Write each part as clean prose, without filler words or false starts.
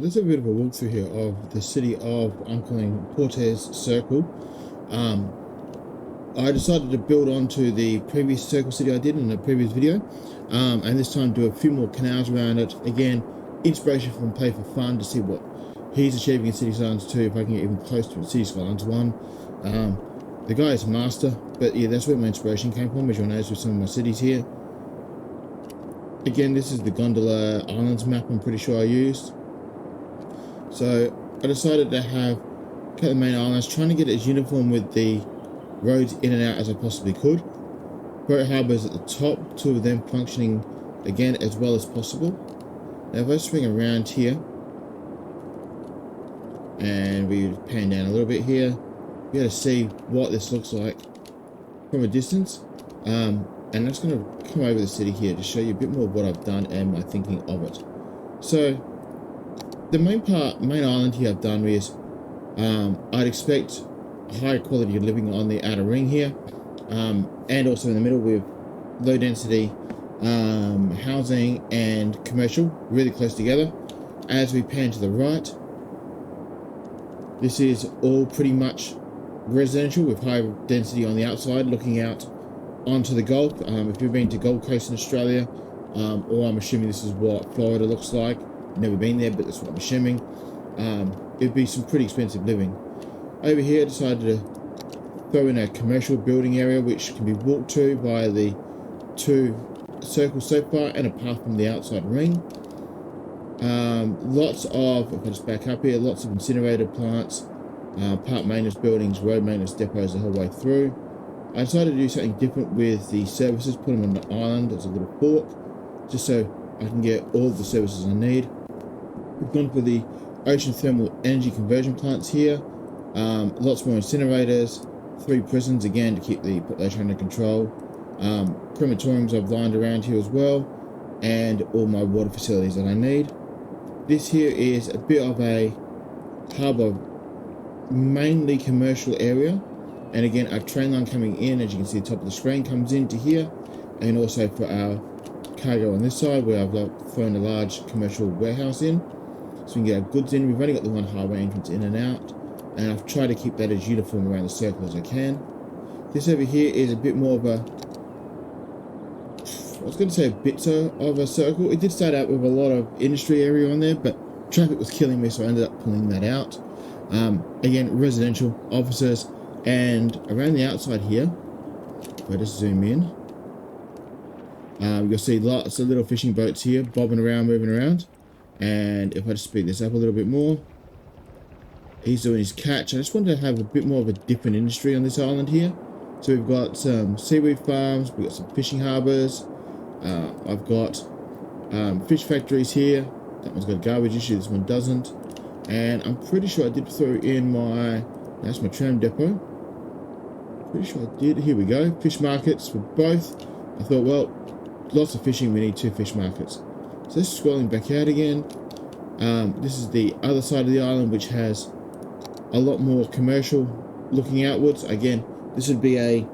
let's have a bit of a walkthrough here of the city of I'm calling Portes Circle. I decided to build onto the previous circle city I did in the previous video, and this time do a few more canals around it. Again, inspiration from Play for Fun to see what he's achieving in City Skylines 2, if I can get even close to City Skylines 1. The guy is a master, but yeah, that's where my inspiration came from, as you'll notice with some of my cities here. Again, this is the Gondola Islands map I'm pretty sure I used. So I decided to have the main islands, trying to get it as uniform with the roads in and out as I possibly could. Boat harbours at the top, two of them functioning again as well as possible. Now if I swing around here and we pan down a little bit here, you're going to see what this looks like from a distance. And I'm just going to come over the city here to show you a bit more of what I've done and my thinking of it. So the main island here I've done is I'd expect higher quality of living on the outer ring here, and also in the middle with low density housing and commercial really close together. As we pan to the right, this is all pretty much residential with high density on the outside looking out onto the Gulf. If you've been to Gold Coast in Australia, or I'm assuming this is what Florida looks like, never been there, but that's what I'm assuming, it'd be some pretty expensive living. Over here I decided to throw in a commercial building area which can be walked to by the two circles so far and a path from the outside ring. Lots of, if I just back up here, lots of incinerator plants, park maintenance buildings, road maintenance depots the whole way through. I decided to do something different with the services, put them on the island as a little fork, just so I can get all of the services I need. We've gone for the ocean thermal energy conversion plants here, lots more incinerators, 3 prisons again to keep the population under control, crematoriums I've lined around here as well, and all my water facilities that I need. This here is a bit of a harbour, mainly commercial area. And again, our train line coming in, as you can see the top of the screen, comes into here. And also for our cargo on this side, where I've thrown a large commercial warehouse in, so we can get our goods in. We've only got the one highway entrance in and out, and I've tried to keep that as uniform around the circle as I can. This over here is a bit more of a, I was going to say a bit of a circle. It did start out with a lot of industry area on there, but traffic was killing me, so I ended up pulling that out. Again, residential, offices. And around the outside here, if I just zoom in, you'll see lots of little fishing boats here, bobbing around, moving around. And if I just speed this up a little bit more, he's doing his catch. I just wanted to have a bit more of a different industry on this island here. So we've got some seaweed farms, we've got some fishing harbours, I've got fish factories here. That one's got a garbage issue, this one doesn't. And I'm pretty sure I did throw in that's my tram depot. Pretty sure I did. Here we go. Fish markets for both. I thought, well, lots of fishing, we need 2 fish markets. So this is scrolling back out again. This is the other side of the island, which has a lot more commercial looking outwards. Again, this would be a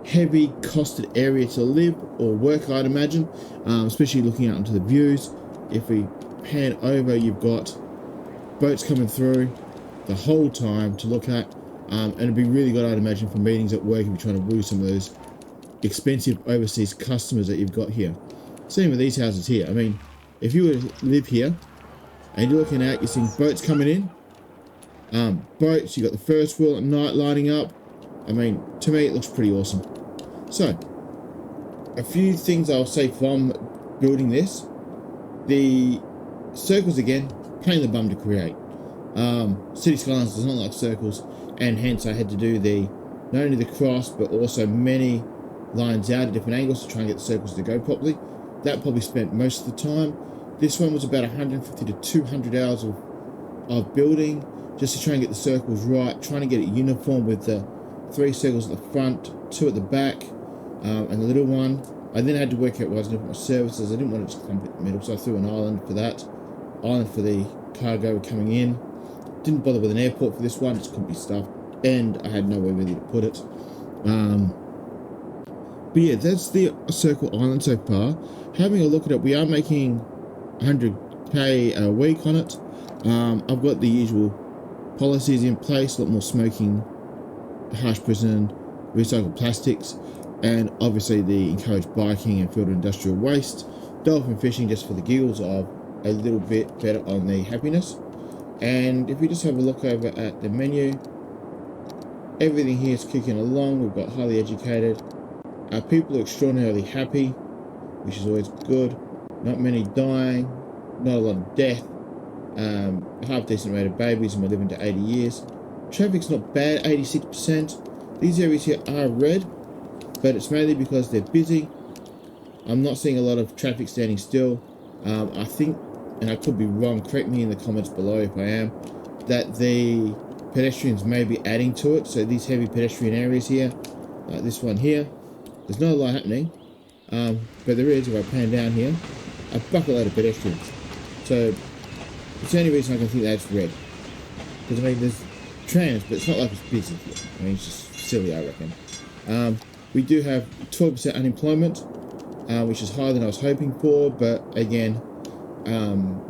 heavy costed area to live or work, I'd imagine, especially looking out into the views. If we pan over, you've got boats coming through the whole time to look at, and it'd be really good, I'd imagine, for meetings at work if you're trying to woo some of those expensive overseas customers that you've got here. Same with these houses here. I mean, if you were to live here and you're looking out, you're seeing boats coming in, boats, you got the first wheel at night lining up. I mean, to me, it looks pretty awesome. So, a few things I'll say from building this. The circles, again, pain in the bum to create. City Skylines does not like circles, and hence I had to do not only the cross but also many lines out at different angles to try and get the circles to go properly. That probably spent most of the time. This one was about 150 to 200 hours of building just to try and get the circles right, trying to get it uniform with the 3 circles at the front, 2 at the back, and the little one. I then had to work out where I was going to put my services. I didn't want it to clump in the middle, so I threw an island for that, island for the cargo coming in. Didn't bother with an airport for this one, just couldn't be stuffed, and I had nowhere really to put it. But yeah, that's the Circle Island so far. Having a look at it, we are making 100k a week on it. I've got the usual policies in place, a lot more smoking, harsh prison, recycled plastics, and obviously the encouraged biking and field industrial waste, dolphin fishing just for the giggles of a little bit better on the happiness. And if you just have a look over at the menu, everything here is kicking along. We've got highly educated. Our people are extraordinarily happy, which is always good. Not many dying, not a lot of death. Half decent rate of babies, and we're living to 80 years. Traffic's not bad, 86%. These areas here are red, but it's mainly because they're busy. I'm not seeing a lot of traffic standing still. I think, and I could be wrong, correct me in the comments below if I am, that the pedestrians may be adding to it. So these heavy pedestrian areas here, like this one here, there's not a lot happening, but there is. If I pan down here, a bucket load of pedestrians. So it's the only reason I can think that it's red. Because I mean, there's trams, but it's not like it's busy here. I mean, it's just silly, I reckon. We do have 12% unemployment, which is higher than I was hoping for, but again,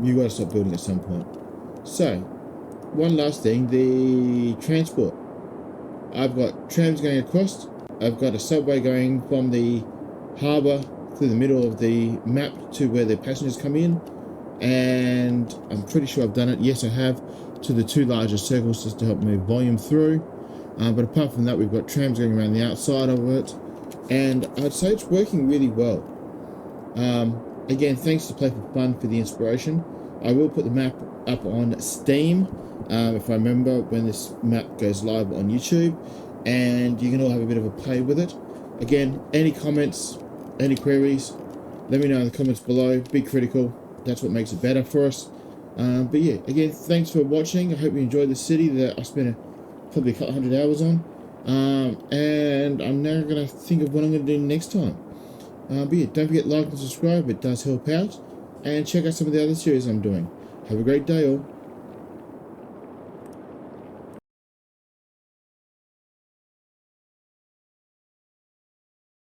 you got to stop building at some point. So, one last thing, the transport. I've got trams going across. I've got a subway going from the harbour through the middle of the map to where the passengers come in, and I'm pretty sure I've done it. Yes, I have, to the two largest circles just to help move volume through. But apart from that, we've got trams going around the outside of it, and I'd say it's working really well. Again, thanks to Play for Fun for the inspiration. I will put the map up on Steam, if I remember, when this map goes live on YouTube, and you can all have a bit of a play with it. Again, any comments, any queries, let me know in the comments below. Be critical. That's what makes it better for us. But yeah, again, thanks for watching. I hope you enjoyed the city that I spent probably a couple hundred hours on. And I'm now going to think of what I'm going to do next time. But yeah, don't forget to like and subscribe. It does help out. And check out some of the other series I'm doing. Have a great day all.